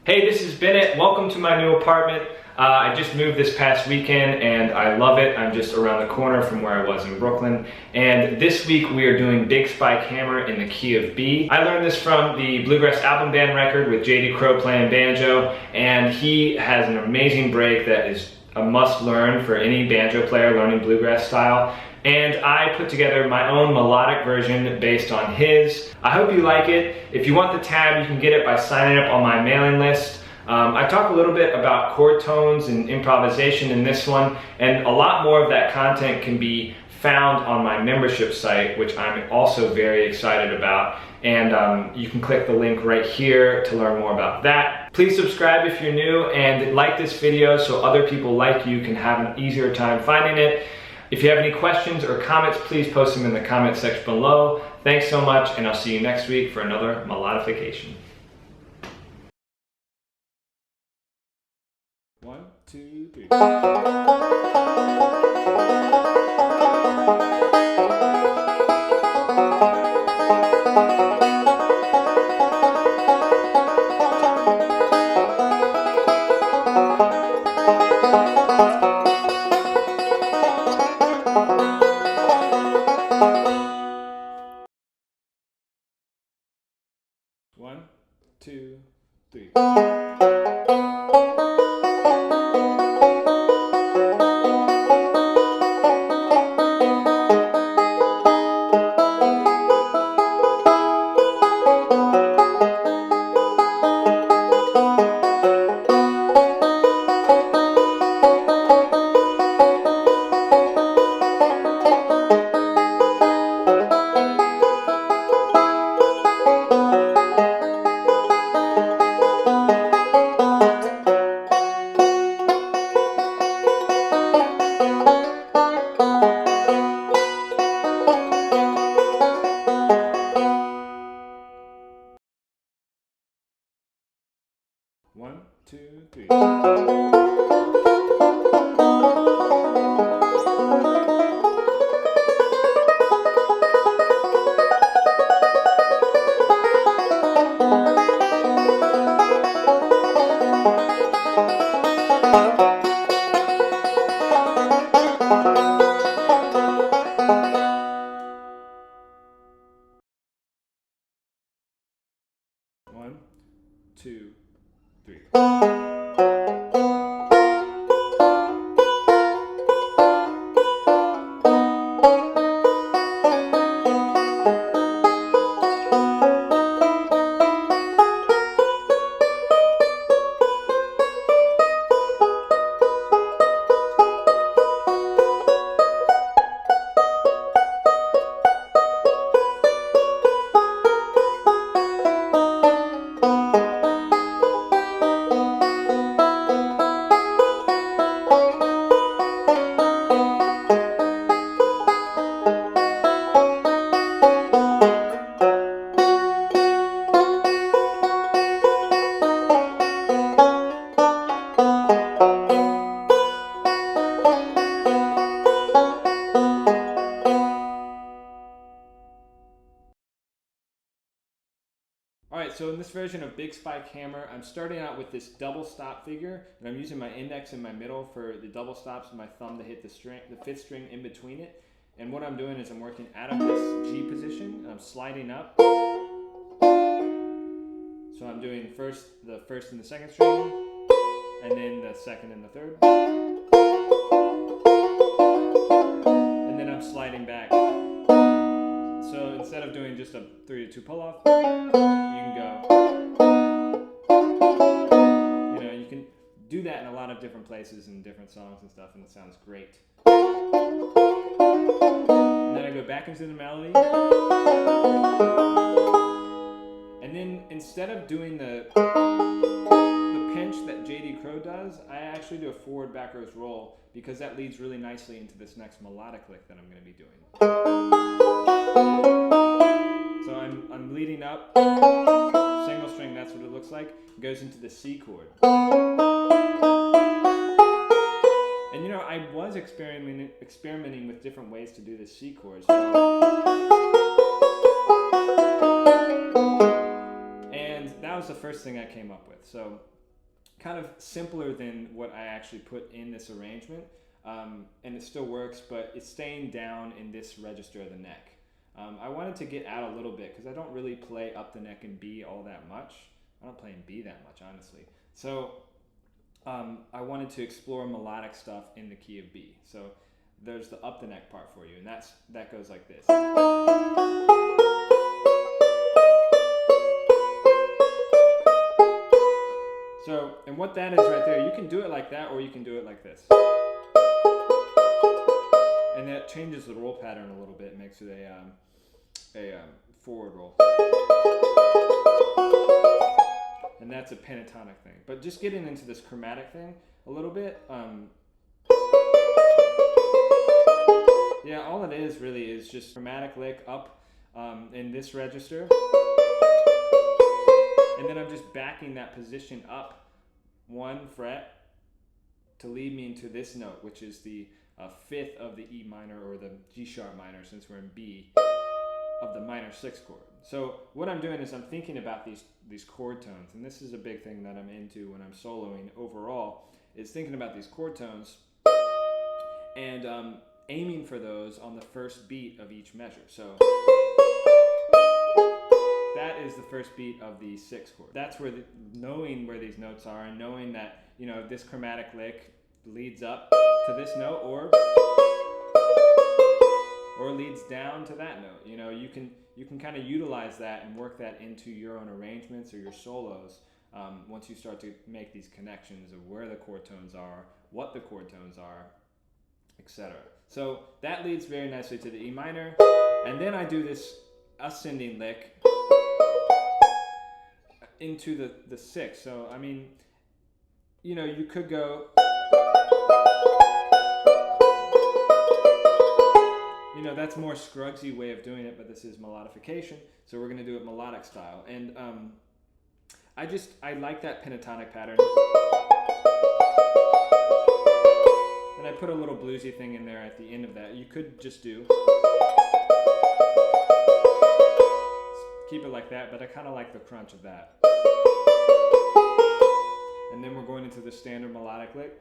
Hey, this is Bennett. Welcome to my new apartment. I just moved this past weekend and I love it. I'm just around the corner from where I was in Brooklyn. And this week we are doing Big Spike Hammer in the key of B. I learned this from the Bluegrass Album Band record with J.D. Crowe playing banjo. And he has an amazing break that is a must learn for any banjo player learning bluegrass style. And I put together my own melodic version based on his. I hope you like it. If you want the tab, you can get it by signing up on my mailing list. I talk a little bit about chord tones and improvisation in this one, and a lot more of that content can be found on my membership site, which I'm also very excited about. And you can click the link right here to learn more about that. Please subscribe if you're new and like this video so other people like you can have an easier time finding it. If you have any questions or comments, please post them in the comment section below. Thanks so much, and I'll see you next week for another Melodification. 1, 2, 3. 1, 2, 3. One, two, three. 1, 2, 3. Alright, so in this version of Big Spike Hammer, I'm starting out with this double stop figure, and I'm using my index and my middle for the double stops and my thumb to hit the string, the fifth string in between it. And what I'm doing is I'm working out of this G position, and I'm sliding up. So I'm doing the first and the second string, and then the second and the third. And then I'm sliding back. So instead of doing just a 3 to 2 pull off, you can go. You can do that in a lot of different places and different songs and stuff, and it sounds great. And then I go back into the melody. And then instead of doing the pinch that J.D. Crowe does, I actually do a forward backwards roll because that leads really nicely into this next melodic lick that I'm going to be doing. So I'm leading up, single string, that's what it looks like. It goes into the C chord. And you know, I was experimenting with different ways to do the C chord. And that was the first thing I came up with. So kind of simpler than what I actually put in this arrangement, and it still works, but it's staying down in this register of the neck. I wanted to get out a little bit because I don't really play up the neck in B all that much. I don't play in B that much, honestly. So I wanted to explore melodic stuff in the key of B. So there's the up the neck part for you, and that goes like this. So, and what that is right there, you can do it like that or you can do it like this. And that changes the roll pattern a little bit, makes it a forward roll. And that's a pentatonic thing. But just getting into this chromatic thing a little bit, yeah, all it is really is just chromatic lick up in this register. And then I'm just backing that position up 1 fret to lead me into this note, which is the 5th of the E minor, or the G sharp minor, since we're in B, of the minor 6 chord. So what I'm doing is I'm thinking about these chord tones, and this is a big thing that I'm into when I'm soloing overall, is thinking about these chord tones and aiming for those on the first beat of each measure. So that is the first beat of the 6th chord. That's where knowing where these notes are, and knowing that, you know, this chromatic lick leads up to this note or leads down to that note. You know, you can kind of utilize that and work that into your own arrangements or your solos once you start to make these connections of where the chord tones are, what the chord tones are, etc. So that leads very nicely to the E minor, and then I do this ascending lick into the 6th. So I mean, you know, you could go, you know, that's more Scruggsy way of doing it, but this is melodification, so we're going to do it melodic style. And I like that pentatonic pattern, and I put a little bluesy thing in there at the end of that. You could just keep it like that, but I kind of like the crunch of that. And then we're going into the standard melodic lick,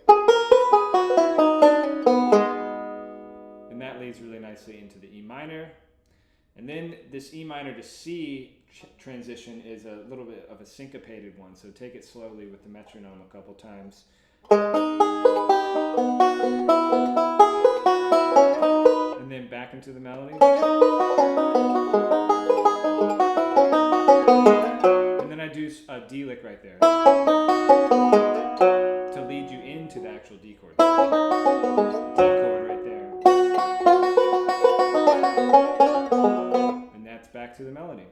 and that leads really nicely into the E minor. And then this E minor to C transition is a little bit of a syncopated one, so take it slowly with the metronome a couple times. And then back into the melody. And then I do a D lick right there to lead you into the actual D chord. D chord right there. And that's back to the melody.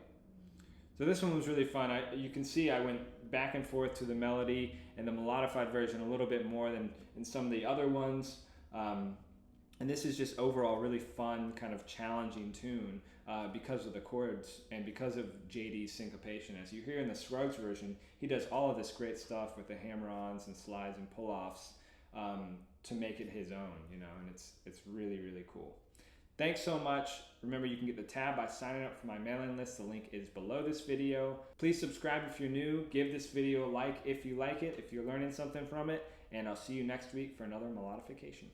So this one was really fun. You can see I went back and forth to the melody and the melodified version a little bit more than in some of the other ones. And this is just overall really fun, kind of challenging tune because of the chords and because of JD's syncopation. As you hear in the Scruggs version, he does all of this great stuff with the hammer-ons and slides and pull-offs to make it his own, you know, and it's really, really cool. Thanks so much. Remember, you can get the tab by signing up for my mailing list. The link is below this video. Please subscribe if you're new. Give this video a like if you like it, if you're learning something from it, and I'll see you next week for another melodification.